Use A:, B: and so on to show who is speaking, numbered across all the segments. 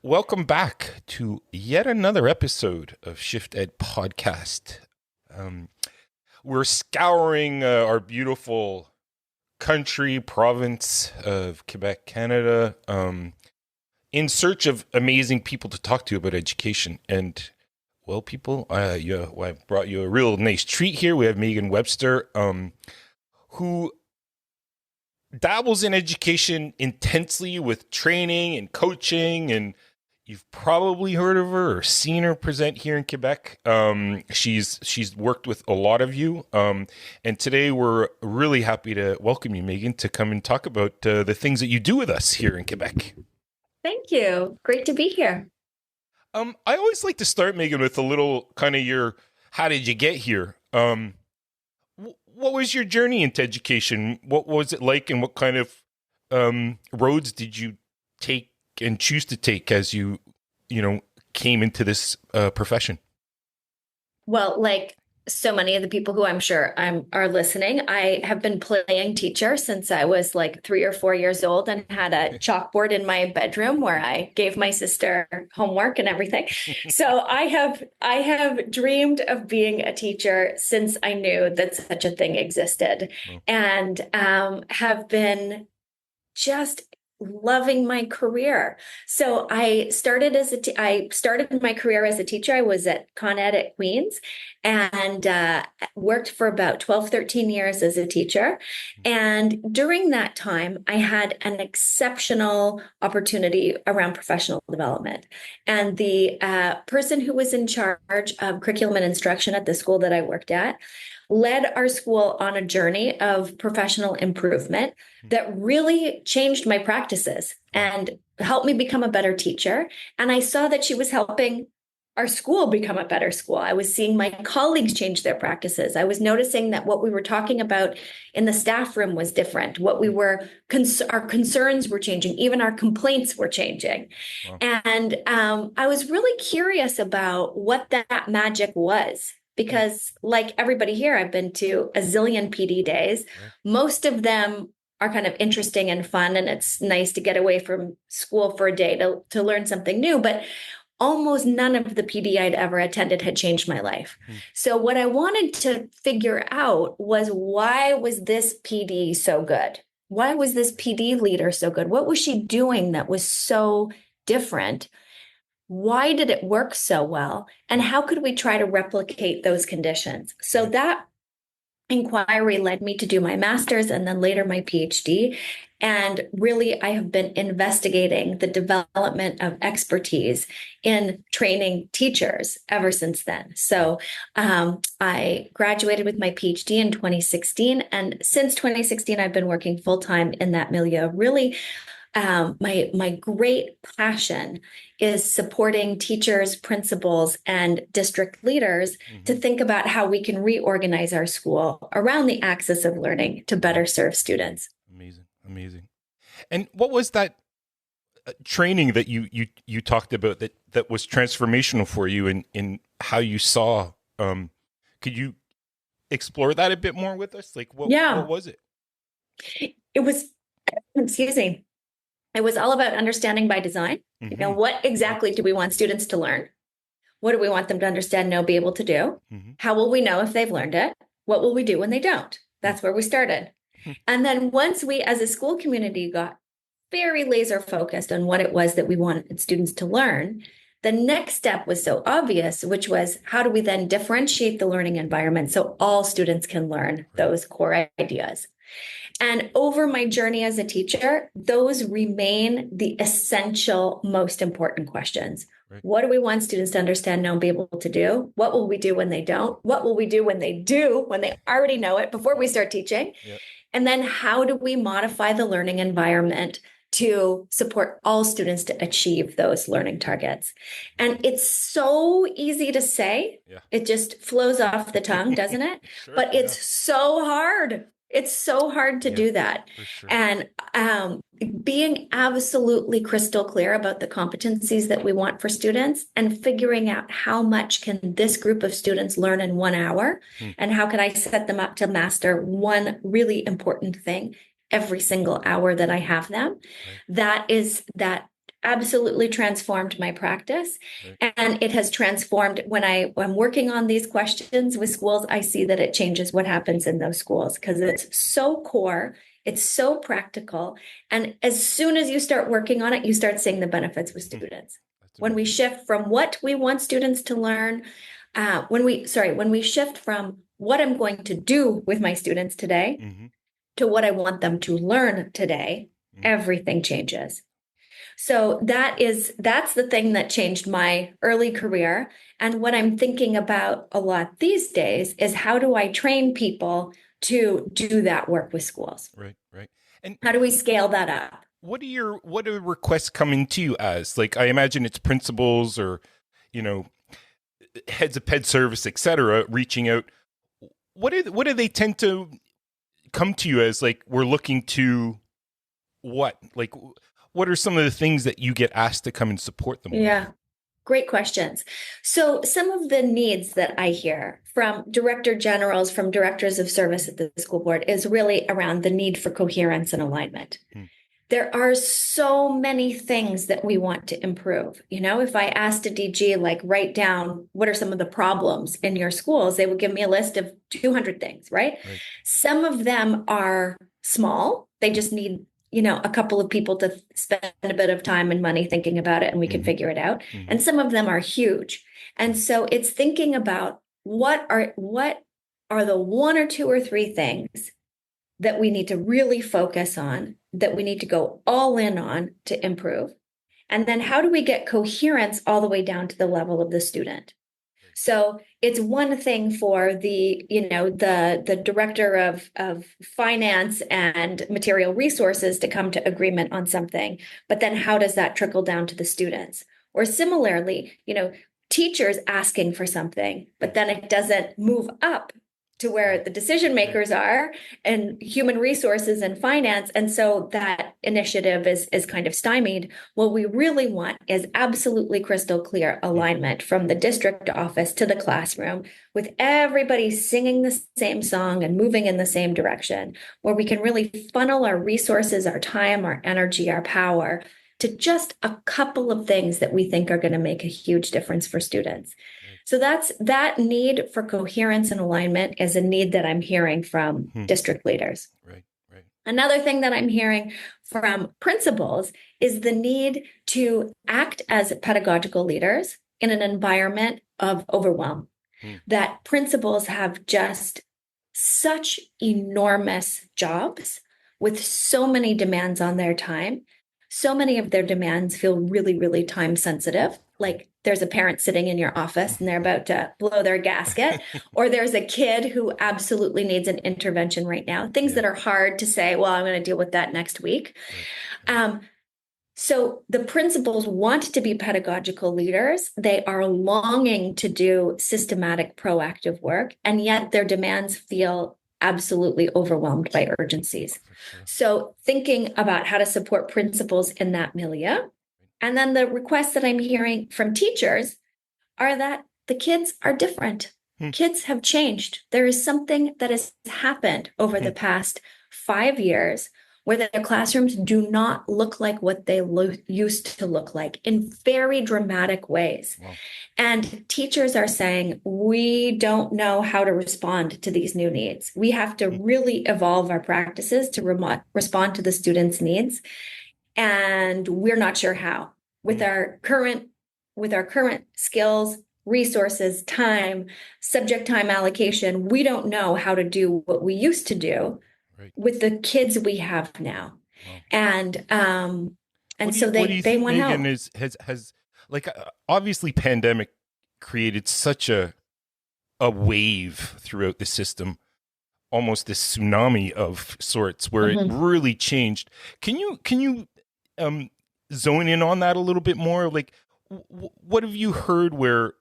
A: welcome back to yet another episode of ShiftED podcast. Um, we're scouring our beautiful country, province of Quebec, Canada, in search of amazing people to talk to about education. And, well, people, I brought you a real nice treat here. We have Megan Webster, who dabbles in education intensely with training and coaching, and you've probably heard of her or seen her present here in Quebec. She's worked with a lot of you, and today we're really happy to welcome you, Megan, to come and talk about the things that you do with us here in Quebec.
B: Thank you. Great to be here.
A: I always like to start, Megan, with a little kind of your how did you get here? What was your journey into education? What was it like, and what kind of roads did you take and choose to take as you came into this profession?
B: Well, like so many of the people who I'm sure are listening, I have been playing teacher since I was like 3 or 4 years old and had a chalkboard in my bedroom where I gave my sister homework and everything. So I have dreamed of being a teacher since I knew that such a thing existed, and have been just loving my career. So I started I started my career as a teacher. I was at Con Ed at Queens and worked for about 12, 13 years as a teacher. And during that time, I had an exceptional opportunity around professional development. And the person who was in charge of curriculum and instruction at the school that I worked at led our school on a journey of professional improvement that really changed my practices and helped me become a better teacher. And I saw that she was helping our school become a better school. I was seeing my colleagues change their practices. I was noticing that what we were talking about in the staff room was different. What we were, our concerns were changing. Even our complaints were changing. Wow. And I was really curious about what that magic was. Because like everybody here, I've been to a zillion PD days. Most of them are kind of interesting and fun, and it's nice to get away from school for a day to learn something new. But almost none of the PD I'd ever attended had changed my life. So what I wanted to figure out was, why was this PD so good? Why was this PD leader so good? What was she doing that was so different? Why did it work so well? And how could we try to replicate those conditions? So that inquiry led me to do my master's and then later my PhD. And really, I have been investigating the development of expertise in training teachers ever since then. So I graduated with my PhD in 2016. And since 2016, I've been working full-time in that milieu. Really, my great passion is supporting teachers, principals, and district leaders to think about how we can reorganize our school around the axis of learning to better serve students.
A: Amazing. And what was that training that you talked about that was transformational for you in how you saw? Could you explore that a bit more with us? Like what was it?
B: It was, excuse me. It was all about understanding by design. You know, what exactly do we want students to learn? What do we want them to understand, know, be able to do? How will we know if they've learned it? What will we do when they don't? That's where we started. And then once we, as a school community, got very laser focused on what it was that we wanted students to learn, the next step was so obvious, which was, how do we then differentiate the learning environment so all students can learn those core ideas? And over my journey as a teacher, those remain the essential, most important questions. What do we want students to understand, know, and be able to do? What will we do when they don't? What will we do when they do, when they already know it before we start teaching? And then how do we modify the learning environment to support all students to achieve those learning targets? And it's so easy to say. It just flows off the tongue, doesn't it? But it's so hard. It's so hard to do that. Sure. And being absolutely crystal clear about the competencies that we want for students and figuring out how much can this group of students learn in 1 hour and how can I set them up to master one really important thing every single hour that I have them. That absolutely transformed my practice.
A: Right.
B: And it has transformed when I'm working on these questions with schools, I see that it changes what happens in those schools because it's so core, it's so practical. And as soon as you start working on it, you start seeing the benefits with
A: Hmm.
B: students.
A: That's
B: When we
A: amazing.
B: shift from what we want students to learn, when we shift from what I'm going to do with my students today
A: Hmm.
B: to what I want them to learn today,
A: Mm.
B: everything changes. So that's the thing that changed my early career. And what I'm thinking about a lot these days is how do I train people to do that work with schools?
A: Right, right. And
B: How do we scale that up?
A: what are requests coming to you as? Like, I imagine it's principals or, you know, heads of ped service, etc., reaching out. What do they tend to come to you as? Like, we're looking to what? Like, what are some of the things that you get asked to come and support them with?
B: Yeah. Great questions. So, some of the needs that I hear from director generals, from directors of service at the school board, is really around the need for coherence and alignment.
A: Hmm.
B: There are so many things that we want to improve. You know, if I asked a DG, like, write down what are some of the problems in your schools, they would give me a list of 200 things, right?
A: Right.
B: Some of them are small. They just need, a couple of people to spend a bit of time and money thinking about it and we can
A: Hmm.
B: figure it out.
A: Hmm.
B: And some of them are huge. And so it's thinking about what are the one or two or three things that we need to really focus on, that we need to go all in on to improve. And then how do we get coherence all the way down to the level of the student? So it's one thing for the director of finance and material resources to come to agreement on something, but then how does that trickle down to the students? Or similarly, teachers asking for something, but then it doesn't move up to where
A: Right.
B: the decision
A: Right.
B: makers are and human resources and finance. And so that initiative is kind of stymied. What we really want is absolutely crystal clear
A: Mm.
B: alignment from the district office to the classroom, with everybody singing the same song and moving in the same direction, where we can really funnel our resources, our time, our energy, our power to just a couple of things that we think are going to make a huge difference for students.
A: Right.
B: So that need for coherence and alignment is a need that I'm hearing from
A: Hmm.
B: district leaders.
A: Right. Right.
B: Another thing that I'm hearing from principals is the need to act as pedagogical leaders in an environment of overwhelm.
A: Hmm.
B: That principals have just such enormous jobs with so many demands on their time. So many of their demands feel really, really time sensitive.
A: Right.
B: Like there's a parent sitting in your office and they're about to blow their gasket, or there's a kid who absolutely needs an intervention right now. Things
A: Yeah.
B: that are hard to say, well, I'm going to deal with that next week.
A: Right. Right.
B: Um, so the principals want to be pedagogical leaders. They are longing to do systematic, proactive work, and yet their demands feel absolutely overwhelmed by urgencies.
A: For sure.
B: So thinking about how to support principals in that milieu. And then the requests that I'm hearing from teachers are that the kids are different.
A: Hmm.
B: Kids have changed. There is something that has happened over
A: Hmm.
B: the past 5 years where the classrooms do not look like what they used to look like in very dramatic ways.
A: Wow.
B: And teachers are saying, we don't know how to respond to these new needs. We have to
A: Hmm.
B: really evolve our practices to respond to the students' needs. And we're not sure how. With
A: Hmm.
B: our current skills, resources, time, subject time allocation, we don't know how to do what we used to do
A: Right.
B: with the kids we have now.
A: Wow.
B: And
A: What do
B: so
A: you what do
B: they
A: you
B: they
A: think,
B: want
A: Megan,
B: help.
A: is has like obviously pandemic created such a wave throughout the system, almost this tsunami of sorts where it
B: Mhm.
A: really changed. Can you um zone in on that a little bit more? Like what have you heard where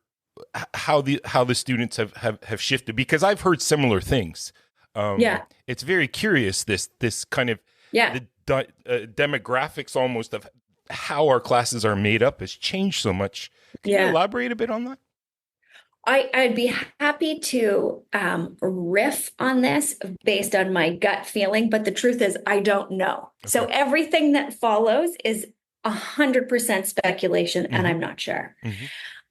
A: how the students have shifted? Because I've heard similar things.
B: Yeah.
A: It's very curious, this kind of
B: Yeah.
A: the demographics almost of how our classes are made up has changed so much. Can you
B: Yeah.
A: elaborate a bit on that?
B: I'd be happy to riff on this based on my gut feeling, but the truth is, I don't know. So
A: Okay.
B: everything that follows is 100% speculation, and
A: Mm-hmm.
B: I'm not sure.
A: Mm-hmm.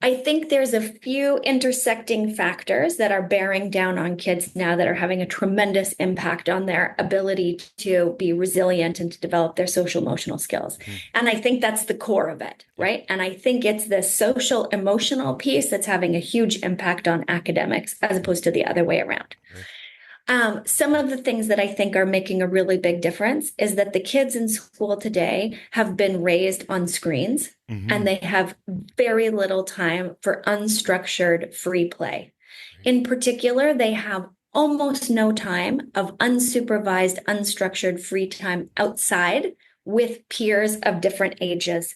B: I think there's a few intersecting factors that are bearing down on kids now that are having a tremendous impact on their ability to be resilient and to develop their social emotional skills.
A: Mm-hmm.
B: And I think that's the core of it,
A: Yeah.
B: right? And I think it's the social emotional piece that's having a huge impact on academics as opposed to the other way around.
A: Right.
B: Some of the things that I think are making a really big difference is that the kids in school today have been raised on screens
A: Mm-hmm.
B: and they have very little time for unstructured free play.
A: Right.
B: In particular, they have almost no time of unsupervised, unstructured free time outside with peers of different ages.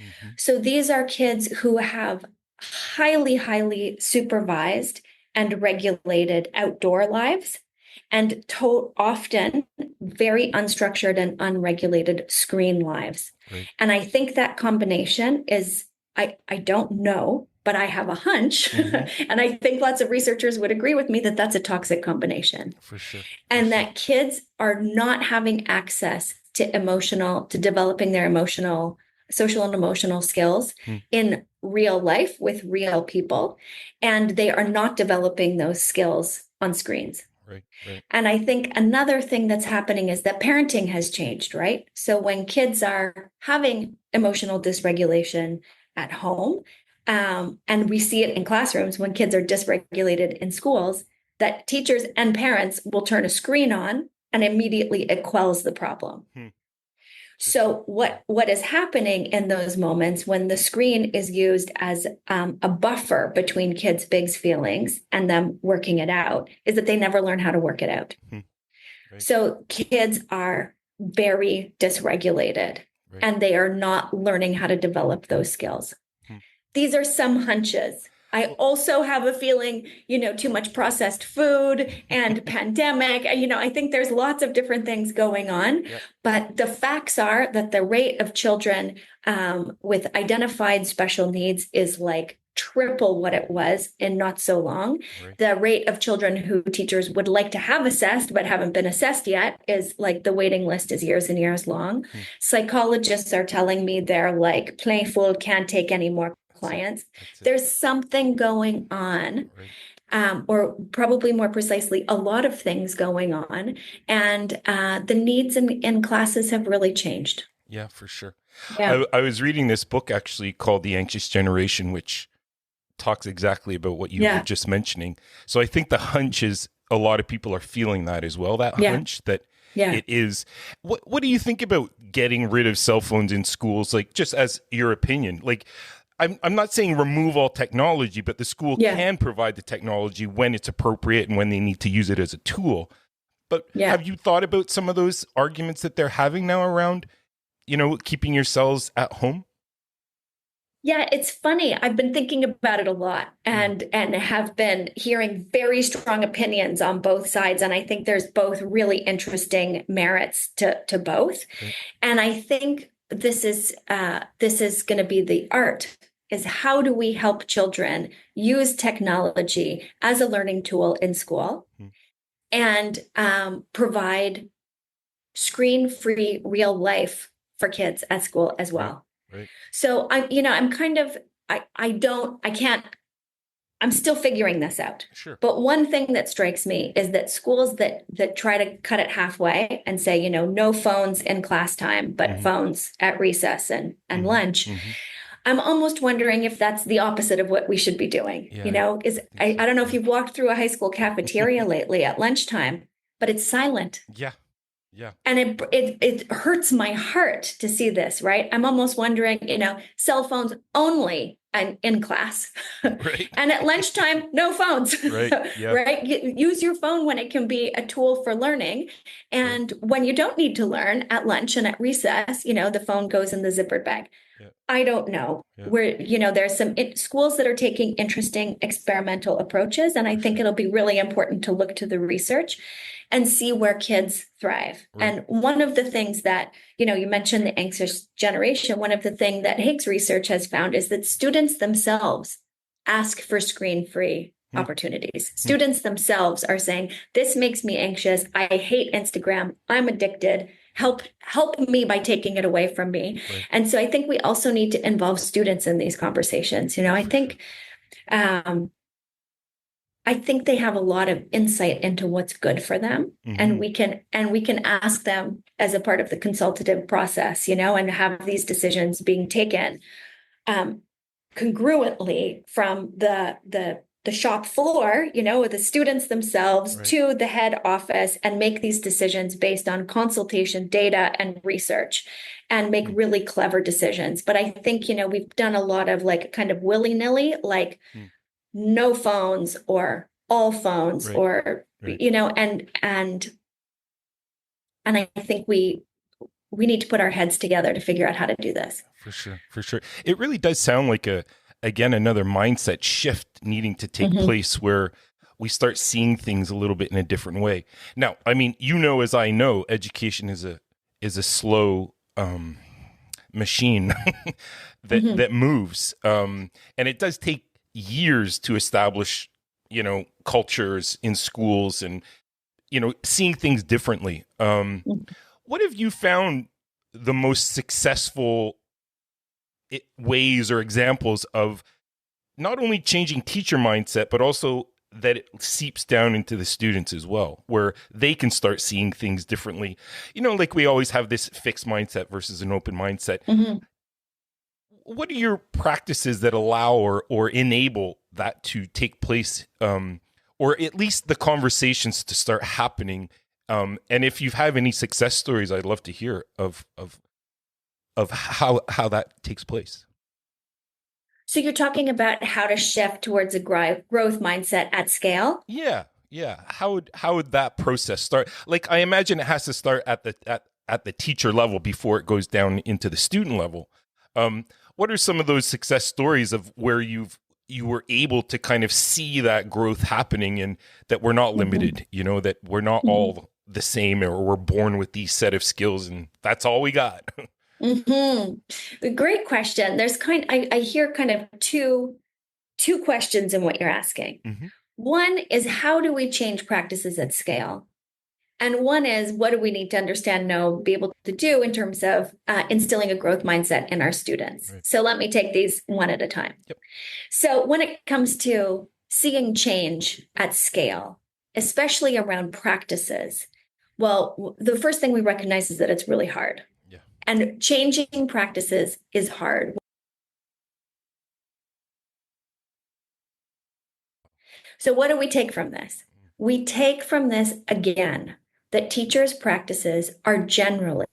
A: Mm-hmm.
B: So these are kids who have highly, highly supervised and regulated outdoor lives and often very unstructured and unregulated screen lives.
A: Right.
B: And I think that combination is, I don't know, but I have a hunch.
A: Mm-hmm.
B: And I think lots of researchers would agree with me that that's a toxic combination.
A: For sure. For
B: And
A: sure.
B: that kids are not having access to developing their social and emotional skills
A: Mm.
B: in real life with real people. And they are not developing those skills on screens.
A: Right. Right.
B: And I think another thing that's happening is that parenting has changed, right? So when kids are having emotional dysregulation at home, and we see it in classrooms when kids are dysregulated in schools, that teachers and parents will turn a screen on and immediately it quells the problem.
A: Hmm.
B: So what is happening in those moments when the screen is used as a buffer between kids' big feelings and them working it out is that they never learn how to work it out.
A: Hmm. Right.
B: So kids are very dysregulated
A: Right.
B: and they are not learning how to develop those skills.
A: Hmm.
B: These are some hunches. I also have a feeling, too much processed food and pandemic. I think there's lots of different things going on,
A: Yep.
B: but the facts are that the rate of children with identified special needs is like triple what it was in not so long.
A: Right.
B: The rate of children who teachers would like to have assessed but haven't been assessed yet is like the waiting list is years and years long.
A: Hmm.
B: Psychologists are telling me they're like playful, can't take any more clients.
A: That's it.
B: There's something going on,
A: Right.
B: or probably more precisely, a lot of things going on, and the needs in classes have really changed.
A: Yeah, for sure.
B: Yeah.
A: I was reading this book actually called The Anxious Generation, which talks exactly about what you were
B: Yeah.
A: just mentioning. So I think the hunch is a lot of people are feeling that as well, that
B: Yeah.
A: hunch that
B: Yeah.
A: it is. What do you think about getting rid of cell phones in schools? Like, just as your opinion, like, I'm not saying remove all technology, but the school
B: Yeah.
A: can provide the technology when it's appropriate and when they need to use it as a tool. But
B: Yeah.
A: have you thought about some of those arguments that they're having now around, keeping your cells at home?
B: Yeah, it's funny. I've been thinking about it a lot and have been hearing very strong opinions on both sides. And I think there's both really interesting merits to both.
A: Right.
B: And I think this is going to be the art, is how do we help children use technology as a learning tool in school and provide screen-free real life for kids at school as well.
A: Right.
B: So I'm kind of, I can't, I'm still figuring this out.
A: Sure.
B: But one thing that strikes me is that schools that try to cut it halfway and say, no phones in class time, but phones at recess and lunch. I'm almost wondering if that's the opposite of what we should be doing.
A: Yeah,
B: I don't know if you've walked through a high school cafeteria lately at lunchtime, but it's silent.
A: Yeah. Yeah.
B: And it hurts my heart to see this, right? I'm almost wondering, cell phones only and in class.
A: Right.
B: And at lunchtime, no phones.
A: Right. Yeah.
B: Right? Use your phone when it can be a tool for learning. And when you don't need to learn at lunch and at recess, the phone goes in the zippered bag.
A: Yeah.
B: I don't know.
A: Yeah.
B: Where, there's some schools that are taking interesting experimental approaches. And I think it'll be really important to look to the research and see where kids thrive.
A: Right.
B: And one of the things that, you mentioned the anxious generation, one of the things that Higgs research has found is that students themselves ask for screen-free opportunities. Students themselves are saying, this makes me anxious. I hate Instagram. I'm addicted. help me by taking it away from me.
A: Right.
B: And so I think we also need to involve students in these conversations.
A: Oh,
B: I
A: for sure.
B: think um, I think they have a lot of insight into what's good for them.
A: Hmm.
B: And we can ask them as a part of the consultative process, and have these decisions being taken um, congruently from the shop floor, with the students themselves
A: Right.
B: to the head office, and make these decisions based on consultation, data, and research, and make
A: Mm.
B: really clever decisions. But I think, we've done a lot of like kind of willy-nilly, like
A: Mm.
B: no phones or all phones,
A: Right.
B: or
A: Right.
B: and I think we need to put our heads together to figure out how to do this.
A: For sure. For sure. It really does sound like again, another mindset shift needing to take
B: Mhm.
A: place where we start seeing things a little bit in a different way. Now, I mean, as I know, education is a slow machine
B: Mhm.
A: that moves, and it does take years to establish, cultures in schools and seeing things differently. What have you found the most successful ways or examples of not only changing teacher mindset, but also that it seeps down into the students as well, where they can start seeing things differently? Like we always have this fixed mindset versus an open mindset.
B: Mhm.
A: What are your practices that allow or enable that to take place, or at least the conversations to start happening? And if you have any success stories, I'd love to hear of how that takes place.
B: So you're talking about how to shift towards a growth mindset at scale?
A: Yeah, yeah. How would that process start? Like, I imagine it has to start at the teacher level before it goes down into the student level. What are some of those success stories of where you were able to kind of see that growth happening, and that we're not
B: Mhm.
A: limited, that we're not
B: Mhm.
A: all the same, or we're born with these set of skills and that's all we got?
B: Great question. I hear kind of two questions in what you're asking.
A: Hmm.
B: One is, how do we change practices at scale? And one is, what do we need to understand, know, be able to do in terms of instilling a growth mindset in our students?
A: Right.
B: So let me take these one at a time.
A: Yep.
B: So when it comes to seeing change at scale, especially around practices, well, the first thing we recognize is that it's really hard.
A: Yeah.
B: And changing practices is hard. So, what do we take from this? We take from this, again, that teachers' practices are generally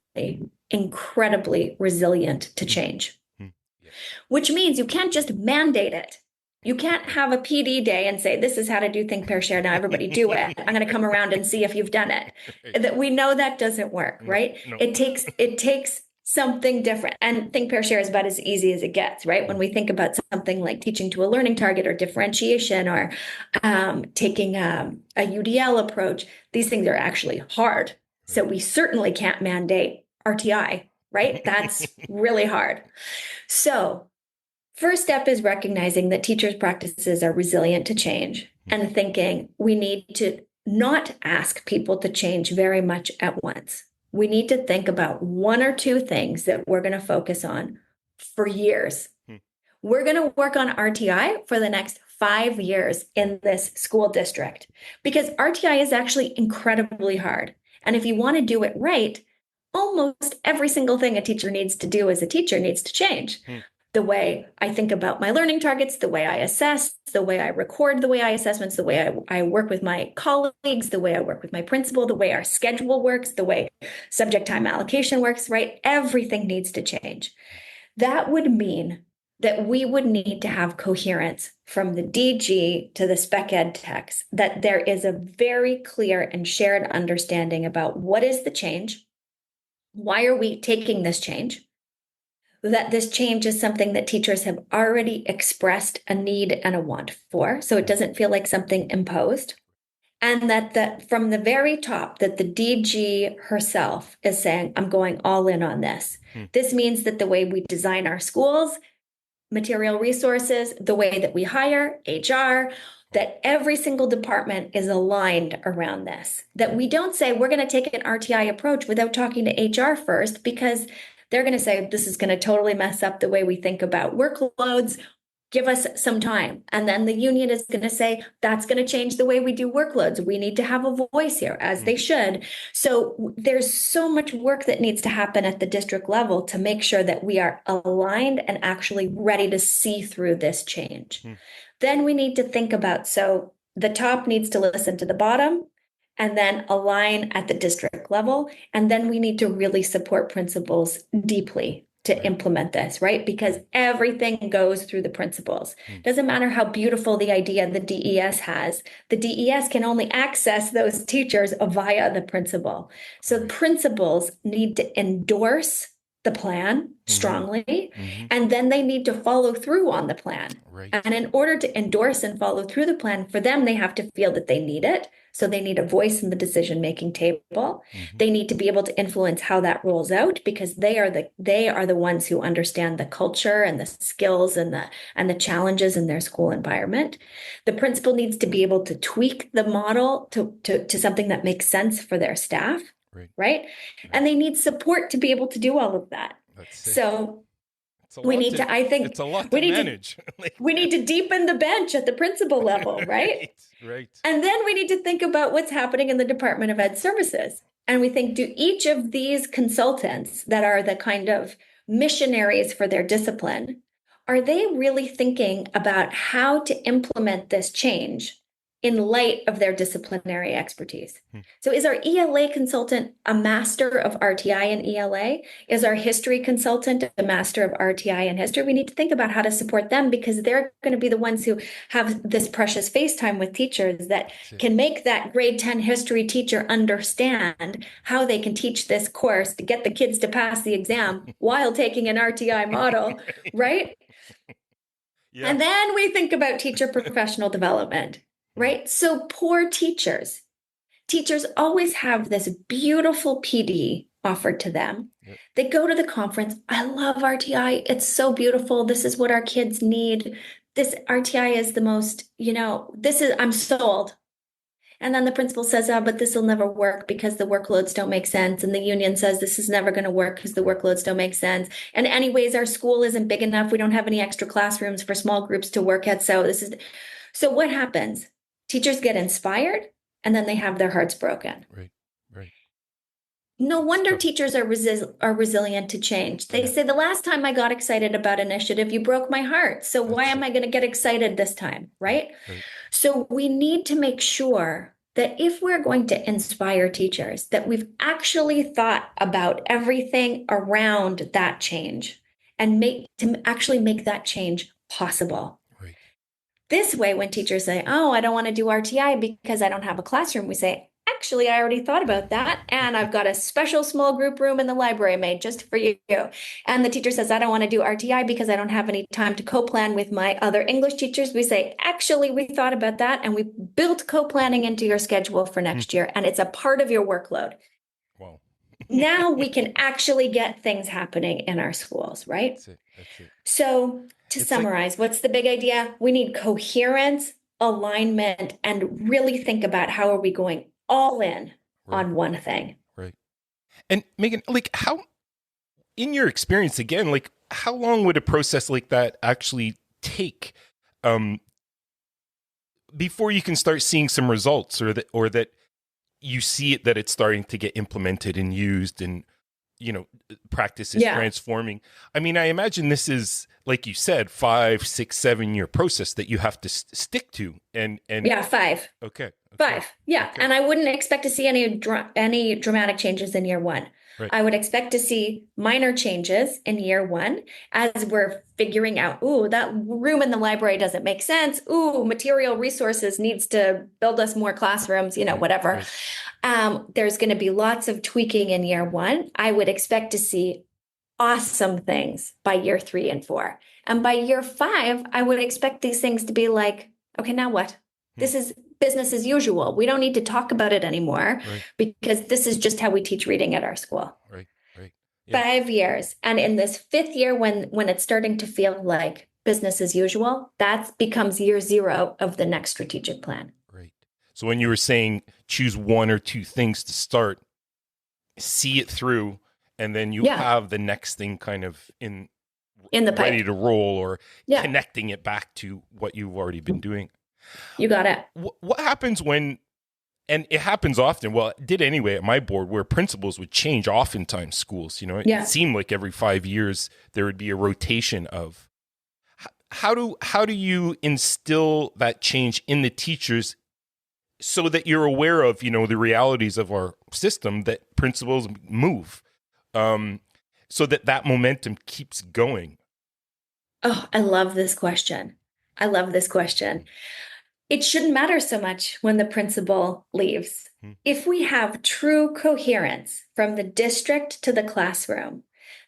B: incredibly resilient to change,
A: Mm-hmm. Yeah.
B: which means you can't just mandate it. You can't have a PD day and say, this is how to do think, pair, share. Now everybody do it. I'm going to come around and see if you've done it.
A: Right.
B: That we know that doesn't work,
A: No,
B: right?
A: no.
B: It takes something different. And think, pair, share is about as easy as it gets, right? When
A: Mm.
B: we think about something like teaching to a learning target, or differentiation, or taking a UDL approach, these things are actually hard. So
A: Right.
B: we certainly can't mandate RTI, right? That's really hard. So first step is recognizing that teachers' practices are resilient to change, and thinking we need to not ask people to change very much at once. We need to think about one or two things that we're going to focus on for years.
A: Mm.
B: We're going to work on RTI for the next 5 years in this school district, because RTI is actually incredibly hard. And if you want to do it right, almost every single thing a teacher needs to do as a teacher needs to change.
A: Mm.
B: The way I think about my learning targets, the way I assess, the way I record the way I assessments, the way I work with my colleagues, the way I work with my principal, the way our schedule works, the way subject time allocation works, right? Everything needs to change. That would mean that we would need to have coherence from the DG to the spec ed text, that there is a very clear and shared understanding about what is the change, why are we taking this change, that this change is something that teachers have already expressed a need and a want for, so it doesn't feel like something imposed. And that from the very top, that the DG herself is saying, I'm going all in on this.
A: Mm.
B: This means that the way we design our schools, material resources, the way that we hire, HR, that every single department is aligned around this. That we don't say we're going to take an RTI approach without talking to HR first, because they're going to say this is going to totally mess up the way we think about workloads. Give us some time. And then the union is going to say that's going to change the way we do workloads. We need to have a voice here, as they should. So there's so much work that needs to happen at the district level to make sure that we are aligned and actually ready to see through this change. Then we need to think about, so the top needs to listen to the bottom and then align at the district level. And then we need to really support principals deeply to implement this, right? Because everything goes through the principals. Doesn't matter how beautiful the idea the DES has. The DES can only access those teachers via the principal. So principals need to endorse the plan strongly, and then they need to follow through on the plan. And in order to endorse and follow through the plan, for them, they have to feel that they need it. So they need a voice in the decision-making table. They need to be able to influence how that rolls out, because they are the ones who understand the culture and the skills and the challenges in their school environment. The principal needs to be able to tweak the model to something that makes sense for their staff. Right. And they need support to be able to do all of that. So we need to, I think
A: it's a lot to manage.
B: We need to deepen the bench at the principal level, right?
A: Right.
B: And then we need to think about what's happening in the Department of Ed Services. And we think, do each of these consultants that are the kind of missionaries for their discipline, are they really thinking about how to implement this change in light of their disciplinary expertise? So is our ELA consultant a master of RTI and ELA? Is our history consultant a master of RTI and history? We need to think about how to support them, because they're going to be the ones who have this precious face time with teachers that can make that grade 10 history teacher understand how they can teach this course to get the kids to pass the exam while taking an RTI model, right? Yeah. And then we think about teacher professional development. Right? So poor teachers always have this beautiful PD offered to them. They go to the conference. I love RTI. It's so beautiful. This is what our kids need. This RTI is the most, I'm sold. And then the principal says, but this will never work because the workloads don't make sense. And the union says this is never going to work because the workloads don't make sense. And anyways, our school isn't big enough. We don't have any extra classrooms for small groups to work at. So what happens? Teachers get inspired, and then they have their hearts broken.
A: Right.
B: No wonder teachers are resilient to change. They say, the last time I got excited about initiative, you broke my heart. So why am I going to get excited this time, right? So we need to make sure that if we're going to inspire teachers, that we've actually thought about everything around that change and actually make that change possible. This way, when teachers say, I don't want to do RTI because I don't have a classroom, we say, actually, I already thought about that. And I've got a special small group room in the library made just for you. And the teacher says, I don't want to do RTI because I don't have any time to co-plan with my other English teachers. We say, actually, we thought about that. And we built co-planning into your schedule for next year. And it's a part of your workload.
A: Wow.
B: Now we can actually get things happening in our schools, right?
A: That's it.
B: So to summarize, what's the big idea? We need coherence, alignment, and really think about how are we going all in on one thing.
A: Right. And Megan, how, in your experience again, how long would a process like that actually take before you can start seeing some results, or that you see that it's starting to get implemented and used, and practice is transforming? I mean, I imagine this is, like you said, 5, 6, 7-year process that you have to stick to. And
B: 5.
A: Okay.
B: 5. Yeah. Okay. And I wouldn't expect to see any dramatic changes in year 1. Right. I would expect to see minor changes in year 1 as we're figuring out, that room in the library doesn't make sense. Material resources needs to build us more classrooms, whatever. Right. There's going to be lots of tweaking in year 1. I would expect to see awesome things by year 3 and 4. And by year 5, I would expect these things to be like, okay, now what? This is business as usual. We don't need to talk about it anymore, because this is just how we teach reading at our school.
A: Right.
B: Yeah. 5 years. And in this 5th year, when it's starting to feel like business as usual. That becomes year zero of the next strategic plan.
A: Right. So when you were saying choose one or two things to start, see it through, and then you
B: Yeah.
A: have the next thing kind of
B: In the
A: ready
B: pipe.
A: to roll, or
B: Yeah.
A: connecting it back to what you've already been doing.
B: You got it.
A: What happens when, and it happens often, well, it did anyway at my board, where principals would change oftentimes schools, it
B: Yeah.
A: seemed like every 5 years there would be a rotation of, how do you instill that change in the teachers so that you're aware of, the realities of our system, that principals move, so that momentum keeps going?
B: Oh, I love this question. I love this question. It shouldn't matter so much when the principal leaves.
A: Hmm.
B: If we have true coherence from the district to the classroom,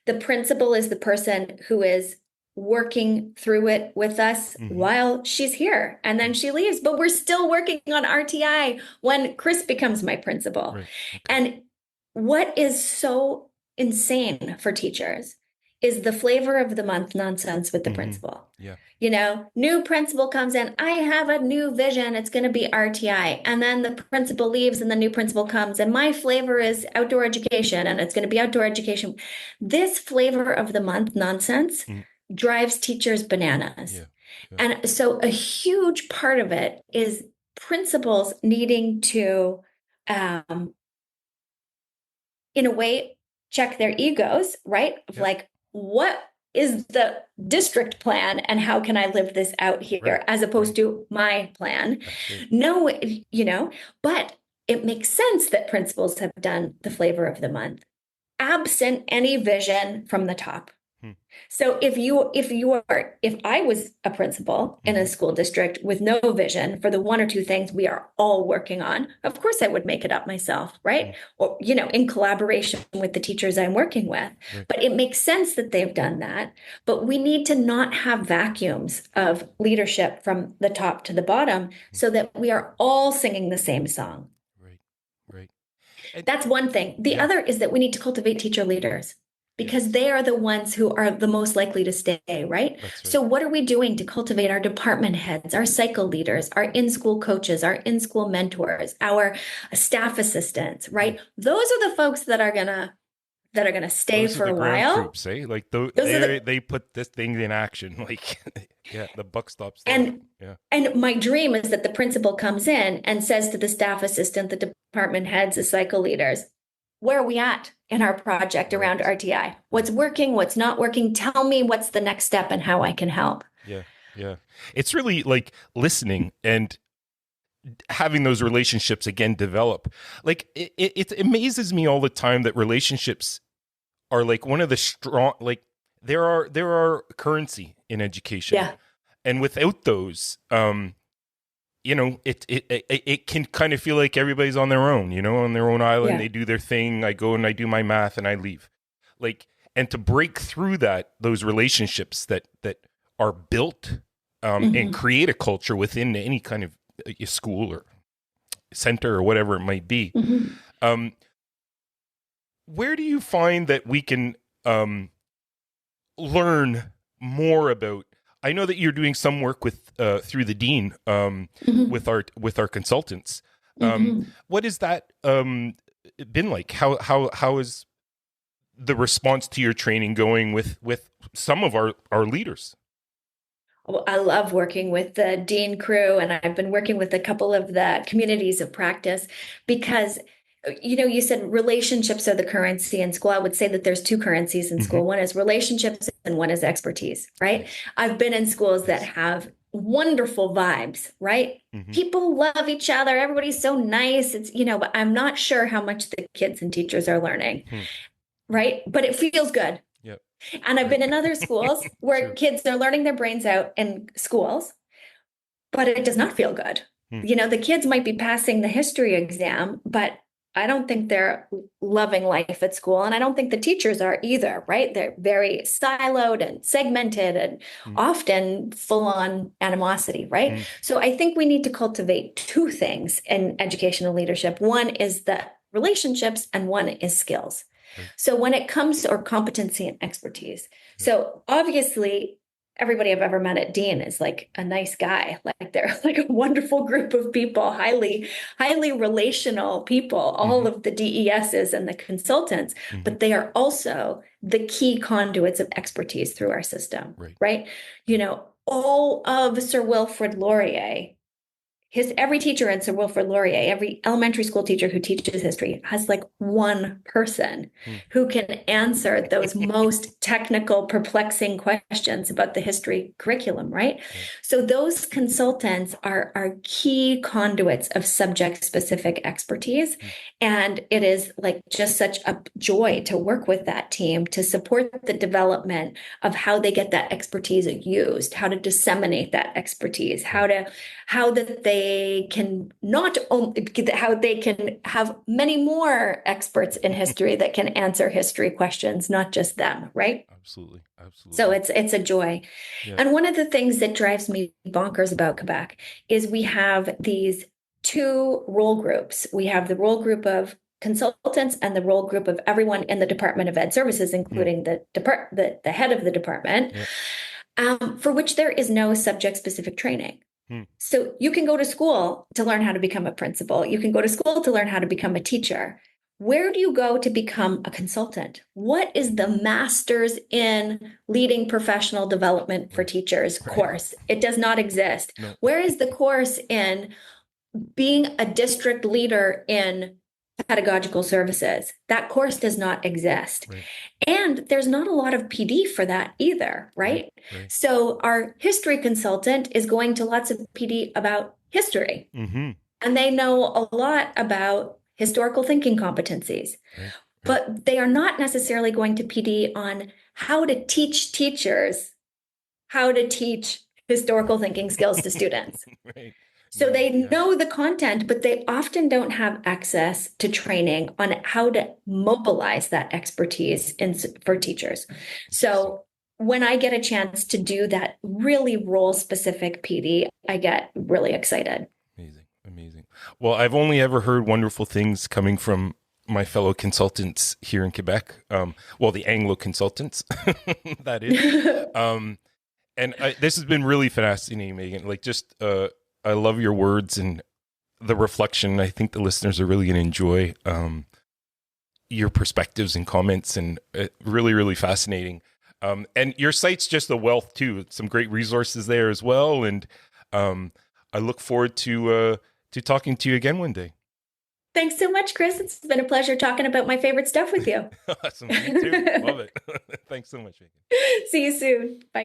B: the principal is the person who is working through it with us while she's here, and then she leaves, but we're still working on RTI when Chris becomes my principal.
A: Right. Okay.
B: And what is so insane for teachers is the flavor of the month nonsense with the principal.
A: Yeah.
B: New principal comes in. I have a new vision. It's going to be RTI. And then the principal leaves and the new principal comes. And my flavor is outdoor education and it's going to be outdoor education. This flavor of the month nonsense drives teachers bananas.
A: Yeah. Yeah.
B: And so a huge part of it is principals needing to, in a way, check their egos, right? Of like, what is the district plan and how can I live this out here,
A: Right.
B: as opposed to my plan?
A: That's right.
B: No, but it makes sense that principals have done the flavor of the month, absent any vision from the top. So if I was a principal in a school district with no vision for the one or two things we are all working on, of course I would make it up myself, right? Or, in collaboration with the teachers I'm working with.
A: Right.
B: But it makes sense that they've done that. But we need to not have vacuums of leadership from the top to the bottom so that we are all singing the same song.
A: Right. Right. And
B: that's one thing. The other is that we need to cultivate teacher leaders, because they are the ones who are the most likely to stay, right?
A: That's right.
B: So what are we doing to cultivate our department heads, our cycle leaders, our in-school coaches, our in-school mentors, our staff assistants, right? Those are the folks that are gonna stay
A: those
B: for
A: are the
B: a
A: ground
B: while.
A: troops, eh? Like they put this thing in action. Like, the buck stops there.
B: And my dream is that the principal comes in and says to the staff assistant, the department heads, the cycle leaders, where are we at in our project around RTI? What's working? What's not working? Tell me what's the next step and how I can help.
A: Yeah. Yeah. It's really like listening and having those relationships again develop. Like it amazes me all the time that relationships are like one of the strong, like there are currency in education.
B: Yeah.
A: And without those, it can kind of feel like everybody's on their own, on their own island.
B: Yeah.
A: They do their thing. I go and I do my math and I leave. Like, and to break through those relationships that are built and create a culture within any kind of school or center or whatever it might be. Where do you find that we can learn more about? I know that you're doing some work with through the dean with our consultants. What has that been like? How is the response to your training going with some of our leaders?
B: Well, I love working with the dean crew, and I've been working with a couple of the communities of practice because, you said relationships are the currency in school. I would say that there's two currencies in school. One is relationships and one is expertise, right? I've been in schools that have wonderful vibes, right? People love each other. Everybody's so nice. It's, but I'm not sure how much the kids and teachers are learning, right? But it feels good. And I've been in other schools where kids are learning their brains out in schools, but it does not feel good. The kids might be passing the history exam, but I don't think they're loving life at school. And I don't think the teachers are either, right? They're very siloed and segmented and often full on animosity, right? So I think we need to cultivate two things in educational leadership. One is the relationships and one is skills. So when it comes to or competency and expertise, so obviously everybody I've ever met at Dean is like a nice guy. Like they're like a wonderful group of people, highly relational people, all
A: Hmm.
B: of the DESs and the consultants,
A: Hmm.
B: but they are also the key conduits of expertise through our system,
A: Right.
B: right? You
A: Right.
B: know, all of Sir Wilfrid Laurier, his every teacher in Sir Wilfrid Laurier, every elementary school teacher who teaches history has like one person
A: Hmm.
B: who can answer those most technical, perplexing questions about the history curriculum, right?
A: Right.
B: So those consultants are key conduits of subject-specific expertise.
A: Hmm.
B: And it is like just such a joy to work with that team to support the development of how they get that expertise used, how to disseminate that expertise,
A: Right.
B: how that they can not only how they can have many more experts in history that can answer history questions, not just them, right?
A: Absolutely.
B: So
A: Absolutely.
B: it's a joy.
A: Yeah.
B: And one of the things that drives me bonkers about Quebec is we have these two role groups. We have the role group of consultants and the role group of everyone in the Department of Ed Services,
A: Hmm.
B: including the head of the department,
A: Yeah.
B: for which there is no subject specific training.
A: Hmm.
B: So you can go to school to learn how to become a principal. You can go to school to learn how to become a teacher. Where do you go to become a consultant? What is the master's in leading professional development for
A: Right.
B: teachers
A: Right.
B: course? It does not exist.
A: No.
B: Where is the course in being a district leader in pedagogical services? That course does not exist.
A: Right.
B: And there's not a lot of PD for that either,
A: Right.
B: right?
A: Right.
B: So our history consultant is going to lots of PD about history,
A: Hmm.
B: and they know a lot about historical thinking competencies,
A: Right. Right.
B: but they are not necessarily going to PD on how to teach teachers how to teach historical thinking skills to students.
A: Right.
B: So
A: No.
B: they
A: Yeah.
B: know the content, but they often don't have access to training on how to mobilize that expertise for teachers.
A: Interesting.
B: So when I get a chance to do that really role specific PD, I get really excited.
A: Amazing. Amazing. Well, I've only ever heard wonderful things coming from my fellow consultants here in Quebec. Well, the Anglo consultants, that is. Um, this has been really fascinating, Megan. Like, just I love your words and the reflection. I think the listeners are really going to enjoy your perspectives and comments, and really, really fascinating. And your site's just a wealth too. Some great resources there as well, and I look forward to talking to you again one day.
B: Thanks so much, Chris. It's been a pleasure talking about my favorite stuff with you.
A: Awesome. Me too. Love it. Thanks so much, Megan.
B: See you soon. Bye.